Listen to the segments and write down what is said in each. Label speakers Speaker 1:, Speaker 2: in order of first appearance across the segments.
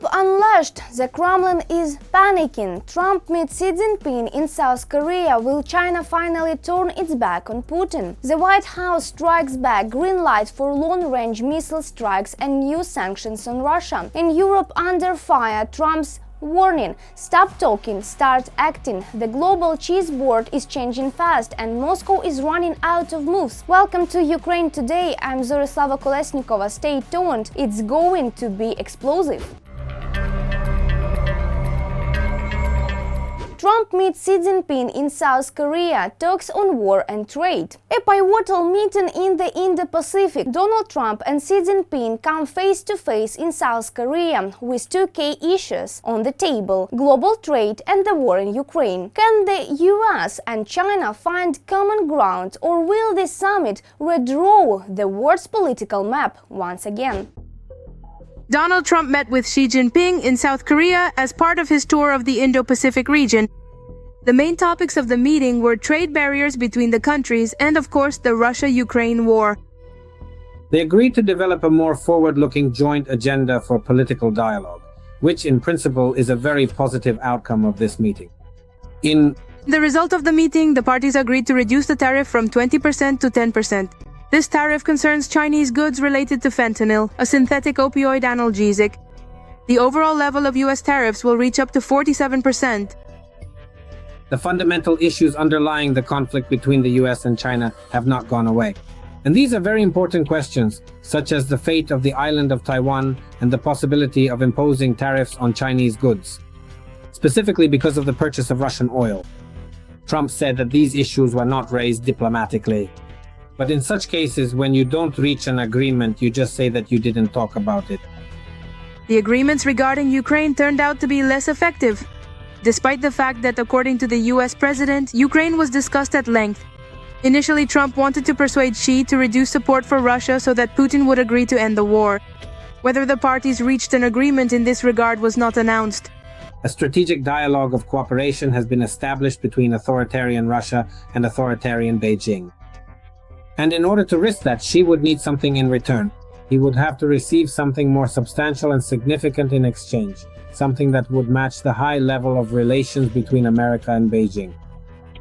Speaker 1: Trump unleashed. The Kremlin is panicking. Trump meets Xi Jinping in South Korea. Will China finally turn its back on Putin? The White House strikes back. Green light for long-range missile strikes and new sanctions on Russia. In Europe under fire, Trump's warning: stop talking, start acting. The global chessboard is changing fast and Moscow is running out of moves. Welcome to Ukraine Today. I'm Zorislava Kolesnikova. Stay tuned. It's going to be explosive. Trump meets Xi Jinping in South Korea, talks on war and trade. A pivotal meeting in the Indo-Pacific. Donald Trump and Xi Jinping come face to face in South Korea with two key issues on the table: global trade and the war in Ukraine. Can the US and China find common ground, or will this summit redraw the world's political map once again?
Speaker 2: Donald Trump met with Xi Jinping in South Korea as part of his tour of the Indo-Pacific region. The main topics of the meeting were trade barriers between the countries and, of course, the Russia-Ukraine war.
Speaker 3: They agreed to develop a more forward-looking joint agenda for political dialogue, which in principle is a very positive outcome of this meeting. In
Speaker 2: the result of the meeting, the parties agreed to reduce the tariff from 20% to 10%. This tariff concerns Chinese goods related to fentanyl, a synthetic opioid analgesic. The overall level of US tariffs will reach up to 47%.
Speaker 3: The fundamental issues underlying the conflict between the US and China have not gone away. And these are very important questions, such as the fate of the island of Taiwan and the possibility of imposing tariffs on Chinese goods, specifically because of the purchase of Russian oil. Trump said that these issues were not raised diplomatically. But in such cases, when you don't reach an agreement, you just say that you didn't talk about it.
Speaker 2: The agreements regarding Ukraine turned out to be less effective, despite the fact that, according to the US president, Ukraine was discussed at length. Initially, Trump wanted to persuade Xi to reduce support for Russia so that Putin would agree to end the war. Whether the parties reached an agreement in this regard was not announced.
Speaker 3: A strategic dialogue of cooperation has been established between authoritarian Russia and authoritarian Beijing. And in order to risk that, Xi would need something in return. He would have to receive something more substantial and significant in exchange, something that would match the high level of relations between America and Beijing.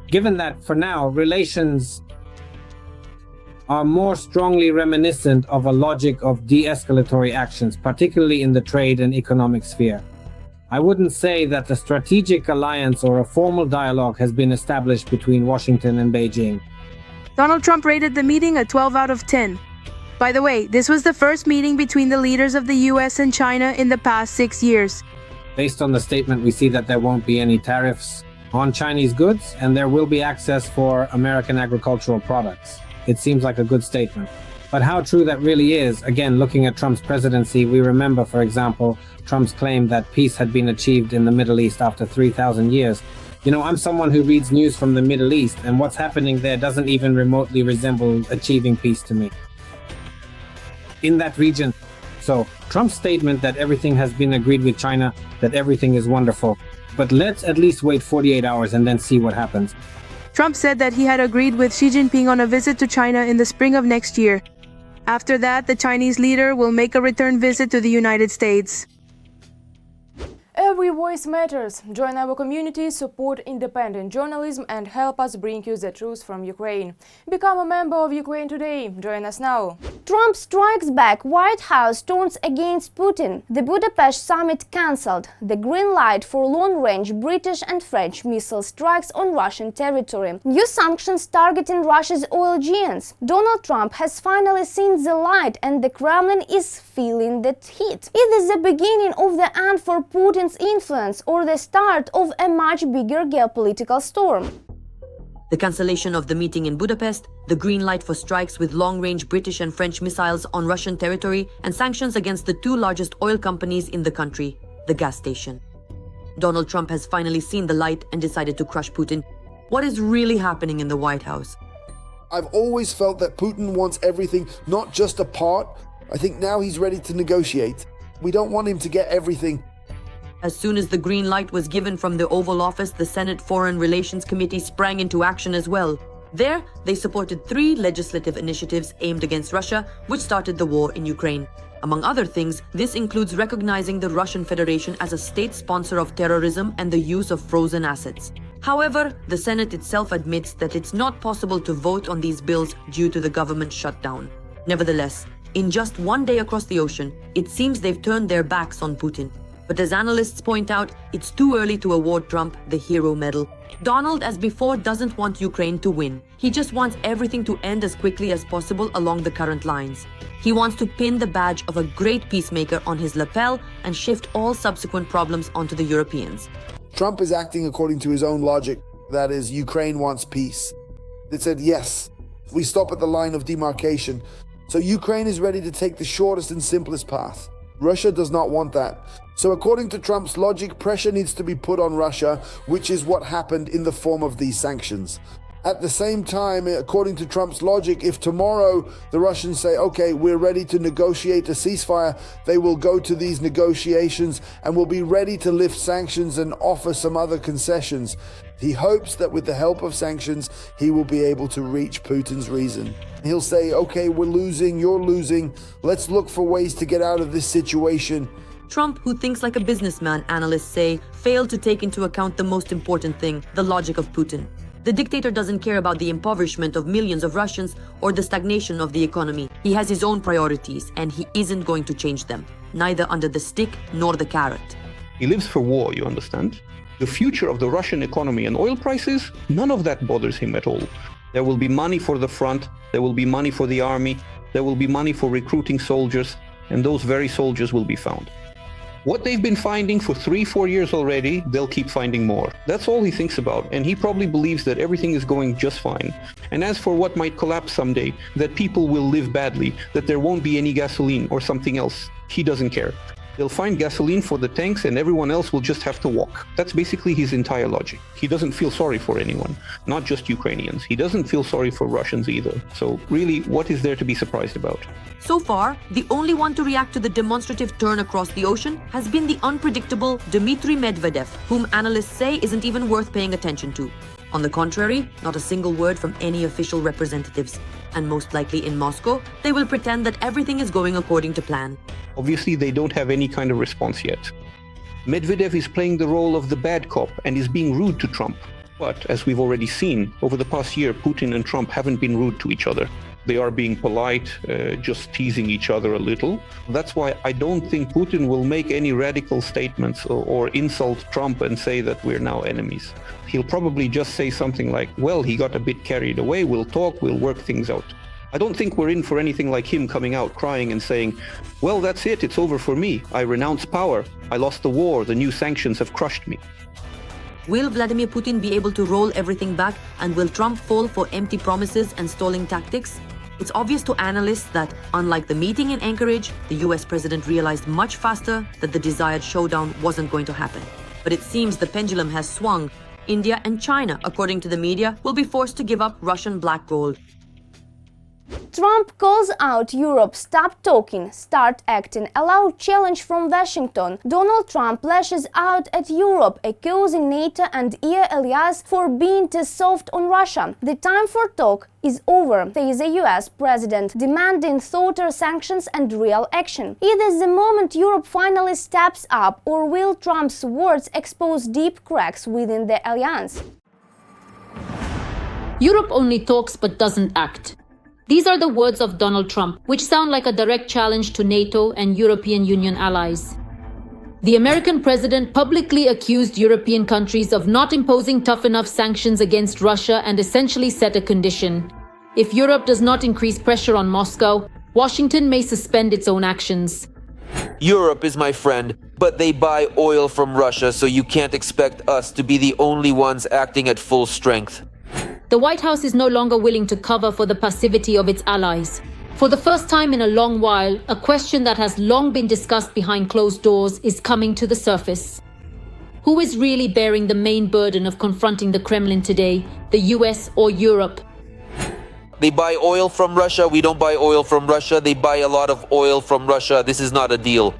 Speaker 3: Given that, for now, relations are more strongly reminiscent of a logic of de-escalatory actions, particularly in the trade and economic sphere. I wouldn't say that a strategic alliance or a formal dialogue has been established between Washington and Beijing.
Speaker 2: Donald Trump rated the meeting a 12 out of 10. By the way, this was the first meeting between the leaders of the US and China in the past 6 years.
Speaker 3: Based on the statement, we see that there won't be any tariffs on Chinese goods and there will be access for American agricultural products. It seems like a good statement. But how true that really is, again, looking at Trump's presidency, we remember, for example, Trump's claim that peace had been achieved in the Middle East after 3,000 years. You know, I'm someone who reads news from the Middle East, and what's happening there doesn't even remotely resemble achieving peace to me in that region. So, Trump's statement that everything has been agreed with China, that everything is wonderful, but let's at least wait 48 hours and then see what happens.
Speaker 2: Trump said that he had agreed with Xi Jinping on a visit to China in the spring of next year. After that, the Chinese leader will make a return visit to the United States.
Speaker 1: Every voice matters. Join our community, support independent journalism and help us bring you the truth from Ukraine. Become a member of Ukraine Today. Join us now. Trump strikes back. White House turns against Putin. The Budapest summit cancelled. The green light for long-range British and French missile strikes on Russian territory. New sanctions targeting Russia's oil giants. Donald Trump has finally seen the light and the Kremlin is feeling the heat. Is this the beginning of the end for Putin's influence or the start of a much bigger geopolitical storm?
Speaker 4: The cancellation of the meeting in Budapest, the green light for strikes with long-range British and French missiles on Russian territory, and sanctions against the two largest oil companies in the country, the gas station. Donald Trump has finally seen the light and decided to crush Putin. What is really happening in the White House?
Speaker 5: I've always felt that Putin wants everything, not just a part. I think now he's ready to negotiate. We don't want him to get everything.
Speaker 4: As soon as the green light was given from the Oval Office, the Senate Foreign Relations Committee sprang into action as well. There, they supported 3 legislative initiatives aimed against Russia, which started the war in Ukraine. Among other things, this includes recognizing the Russian Federation as a state sponsor of terrorism and the use of frozen assets. However, the Senate itself admits that it's not possible to vote on these bills due to the government shutdown. Nevertheless, in just one day across the ocean, it seems they've turned their backs on Putin. But as analysts point out, it's too early to award Trump the Hero Medal. Donald, as before, doesn't want Ukraine to win. He just wants everything to end as quickly as possible along the current lines. He wants to pin the badge of a great peacemaker on his lapel and shift all subsequent problems onto the Europeans.
Speaker 5: Trump is acting according to his own logic. That is, Ukraine wants peace. They said, yes, we stop at the line of demarcation. So Ukraine is ready to take the shortest and simplest path. Russia does not want that. So according to Trump's logic, pressure needs to be put on Russia, which is what happened in the form of these sanctions. At the same time, according to Trump's logic, if tomorrow the Russians say, okay, we're ready to negotiate a ceasefire, they will go to these negotiations and will be ready to lift sanctions and offer some other concessions. He hopes that with the help of sanctions, he will be able to reach Putin's reason. He'll say, okay, we're losing, you're losing. Let's look for ways to get out of this situation.
Speaker 4: Trump, who thinks like a businessman, analysts say, failed to take into account the most important thing, the logic of Putin. The dictator doesn't care about the impoverishment of millions of Russians or the stagnation of the economy. He has his own priorities, and he isn't going to change them, neither under the stick nor the carrot.
Speaker 6: He lives for war, you understand? The future of the Russian economy and oil prices, none of that bothers him at all. There will be money for the front, there will be money for the army, there will be money for recruiting soldiers, and those very soldiers will be found. What they've been finding for 3-4 years already, they'll keep finding more. That's all he thinks about, and he probably believes that everything is going just fine. And as for what might collapse someday, that people will live badly, that there won't be any gasoline or something else, he doesn't care. They'll find gasoline for the tanks and everyone else will just have to walk. That's basically his entire logic. He doesn't feel sorry for anyone, not just Ukrainians. He doesn't feel sorry for Russians either. So really, what is there to be surprised about?
Speaker 4: So far, the only one to react to the demonstrative turn across the ocean has been the unpredictable Dmitry Medvedev, whom analysts say isn't even worth paying attention to. On the contrary, not a single word from any official representatives. And most likely in Moscow, they will pretend that everything is going according to plan.
Speaker 6: Obviously, they don't have any kind of response yet. Medvedev is playing the role of the bad cop and is being rude to Trump. But, as we've already seen, over the past year, Putin and Trump haven't been rude to each other. They are being polite, just teasing each other a little. That's why I don't think Putin will make any radical statements or insult Trump and say that we're now enemies. He'll probably just say something like, well, he got a bit carried away, we'll talk, we'll work things out. I don't think we're in for anything like him coming out crying and saying, well, that's it, it's over for me. I renounce power. I lost the war. The new sanctions have crushed me.
Speaker 4: Will Vladimir Putin be able to roll everything back, and will Trump fall for empty promises and stalling tactics? It's obvious to analysts that, unlike the meeting in Anchorage, the US president realized much faster that the desired showdown wasn't going to happen. But it seems the pendulum has swung. India and China, according to the media, will be forced to give up Russian black gold.
Speaker 1: Trump calls out Europe, stop talking, start acting, a loud challenge from Washington. Donald Trump lashes out at Europe, accusing NATO and EU allies for being too soft on Russia. The time for talk is over, says the US president, demanding thoughtful sanctions and real action. Either the moment Europe finally steps up, or will Trump's words expose deep cracks within the alliance?
Speaker 7: Europe only talks but doesn't act. These are the words of Donald Trump, which sound like a direct challenge to NATO and European Union allies. The American president publicly accused European countries of not imposing tough enough sanctions against Russia and essentially set a condition. If Europe does not increase pressure on Moscow, Washington may suspend its own actions.
Speaker 8: Europe is my friend, but they buy oil from Russia, so you can't expect us to be the only ones acting at full strength.
Speaker 7: The White House is no longer willing to cover for the passivity of its allies. For the first time in a long while, a question that has long been discussed behind closed doors is coming to the surface. Who is really bearing the main burden of confronting the Kremlin today, the US or Europe?
Speaker 8: They buy oil from Russia, we don't buy oil from Russia. They buy a lot of oil from Russia. This is not a deal.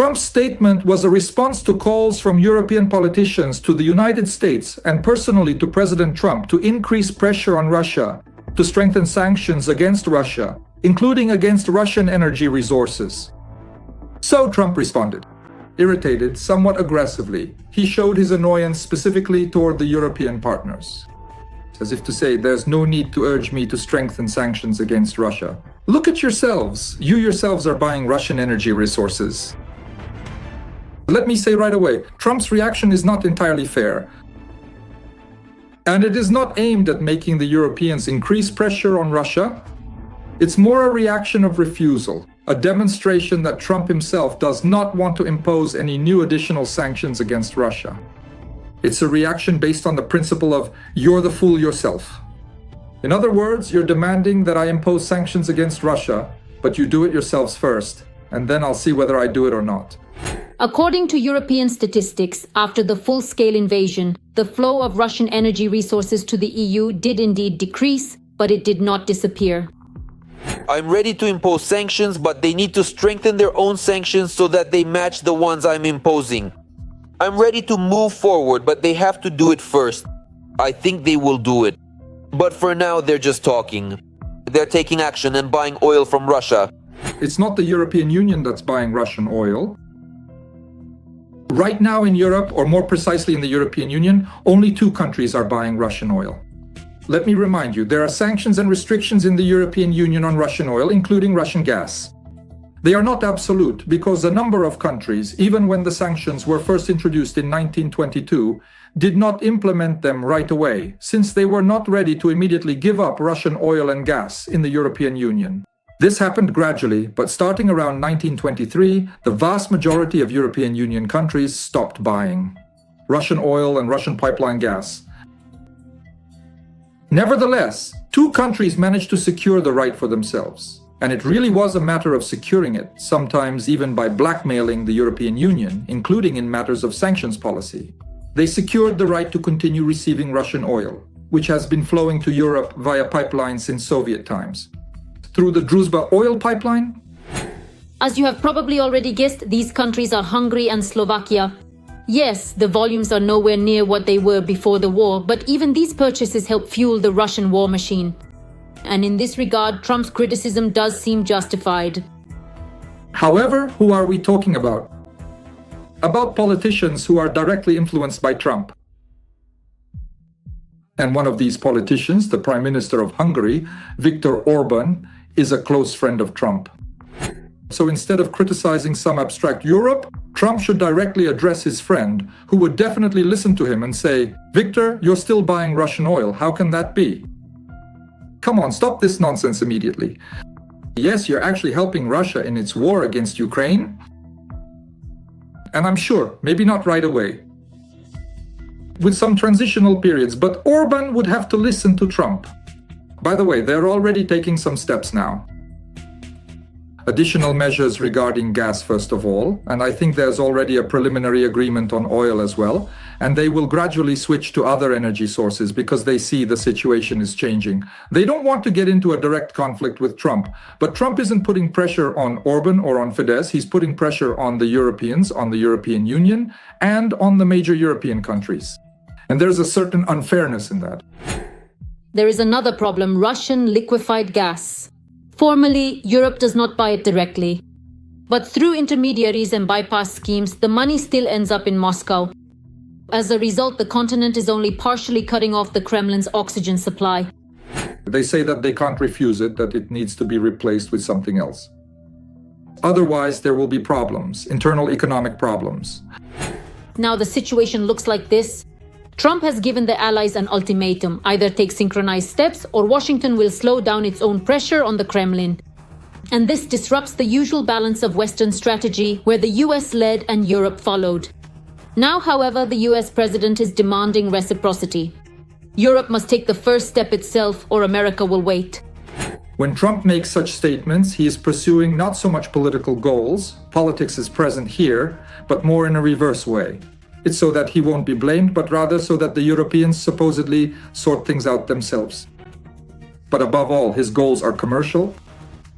Speaker 9: Trump's statement was a response to calls from European politicians to the United States and personally to President Trump to increase pressure on Russia, to strengthen sanctions against Russia, including against Russian energy resources. So Trump responded. Irritated, somewhat aggressively, he showed his annoyance specifically toward the European partners. As if to say, there's no need to urge me to strengthen sanctions against Russia. Look at yourselves. You yourselves are buying Russian energy resources. Let me say right away, Trump's reaction is not entirely fair. And it is not aimed at making the Europeans increase pressure on Russia. It's more a reaction of refusal, a demonstration that Trump himself does not want to impose any new additional sanctions against Russia. It's a reaction based on the principle of you're the fool yourself. In other words, you're demanding that I impose sanctions against Russia, but you do it yourselves first, and then I'll see whether I do it or not.
Speaker 7: According to European statistics, after the full-scale invasion, the flow of Russian energy resources to the EU did indeed decrease, but it did not disappear.
Speaker 8: I'm ready to impose sanctions, but they need to strengthen their own sanctions so that they match the ones I'm imposing. I'm ready to move forward, but they have to do it first. I think they will do it. But for now, they're just talking. They're taking action and buying oil from Russia.
Speaker 9: It's not the European Union that's buying Russian oil. Right now in Europe, or more precisely in the European Union, only 2 countries are buying Russian oil. Let me remind you, there are sanctions and restrictions in the European Union on Russian oil, including Russian gas. They are not absolute because a number of countries, even when the sanctions were first introduced in 1922, did not implement them right away, since they were not ready to immediately give up Russian oil and gas in the European Union. This happened gradually, but starting around 1923, the vast majority of European Union countries stopped buying Russian oil and Russian pipeline gas. Nevertheless, 2 countries managed to secure the right for themselves. And it really was a matter of securing it, sometimes even by blackmailing the European Union, including in matters of sanctions policy. They secured the right to continue receiving Russian oil, which has been flowing to Europe via pipelines since Soviet times. Through the Druzhba oil pipeline?
Speaker 7: As you have probably already guessed, these countries are Hungary and Slovakia. Yes, the volumes are nowhere near what they were before the war, but even these purchases help fuel the Russian war machine. And in this regard, Trump's criticism does seem justified.
Speaker 9: However, who are we talking about? About politicians who are directly influenced by Trump. And one of these politicians, the Prime Minister of Hungary, Viktor Orban, is a close friend of Trump. So instead of criticizing some abstract Europe, Trump should directly address his friend, who would definitely listen to him and say, "Viktor, you're still buying Russian oil. How can that be? Come on, stop this nonsense immediately. Yes, you're actually helping Russia in its war against Ukraine. And I'm sure, maybe not right away, with some transitional periods, but Orban would have to listen to Trump. By the way, they're already taking some steps now. Additional measures regarding gas, first of all, and I think there's already a preliminary agreement on oil as well, and they will gradually switch to other energy sources because they see the situation is changing. They don't want to get into a direct conflict with Trump, but Trump isn't putting pressure on Orban or on Fidesz. He's putting pressure on the Europeans, on the European Union, and on the major European countries. And there's a certain unfairness in that.
Speaker 7: There is another problem: Russian liquefied gas. Formally, Europe does not buy it directly. But through intermediaries and bypass schemes, the money still ends up in Moscow. As a result, the continent is only partially cutting off the Kremlin's oxygen supply.
Speaker 9: They say that they can't refuse it, that it needs to be replaced with something else. Otherwise, there will be problems, internal economic problems.
Speaker 7: Now the situation looks like this. Trump has given the allies an ultimatum: either take synchronized steps or Washington will slow down its own pressure on the Kremlin. And this disrupts the usual balance of Western strategy, where the US led and Europe followed. Now, however, the US president is demanding reciprocity. Europe must take the first step itself, or America will wait.
Speaker 9: When Trump makes such statements, he is pursuing not so much political goals, politics is present here, but more in a reverse way. It's so that he won't be blamed, but rather so that the Europeans supposedly sort things out themselves. But above all, his goals are commercial.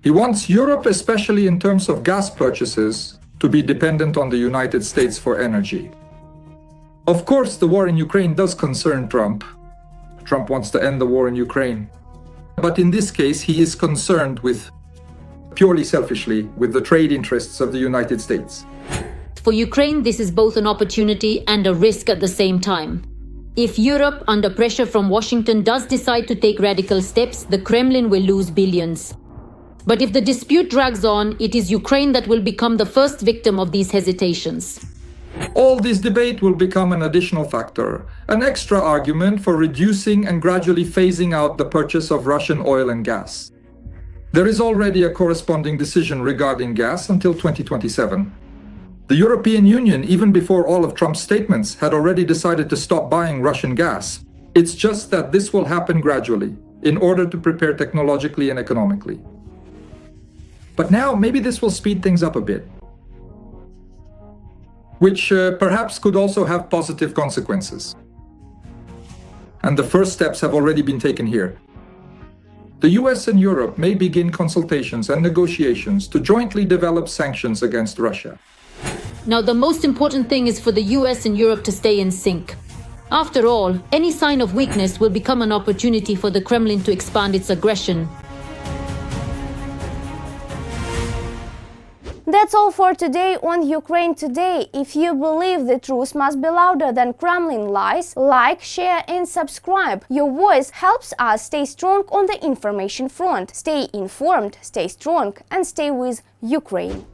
Speaker 9: He wants Europe, especially in terms of gas purchases, to be dependent on the United States for energy. Of course, the war in Ukraine does concern Trump. Trump wants to end the war in Ukraine. But in this case, he is concerned with, purely selfishly, with the trade interests of the United States.
Speaker 7: For Ukraine, this is both an opportunity and a risk at the same time. If Europe, under pressure from Washington, does decide to take radical steps, the Kremlin will lose billions. But if the dispute drags on, it is Ukraine that will become the first victim of these hesitations.
Speaker 9: All this debate will become an additional factor, an extra argument for reducing and gradually phasing out the purchase of Russian oil and gas. There is already a corresponding decision regarding gas until 2027. The European Union, even before all of Trump's statements, had already decided to stop buying Russian gas. It's just that this will happen gradually, in order to prepare technologically and economically. But now, maybe this will speed things up a bit, which perhaps could also have positive consequences. And the first steps have already been taken here. The US and Europe may begin consultations and negotiations to jointly develop sanctions against Russia.
Speaker 7: Now, the most important thing is for the US and Europe to stay in sync. After all, any sign of weakness will become an opportunity for the Kremlin to expand its aggression.
Speaker 1: That's all for today on Ukraine Today. If you believe the truth must be louder than Kremlin lies, like, share and subscribe. Your voice helps us stay strong on the information front. Stay informed, stay strong and stay with Ukraine.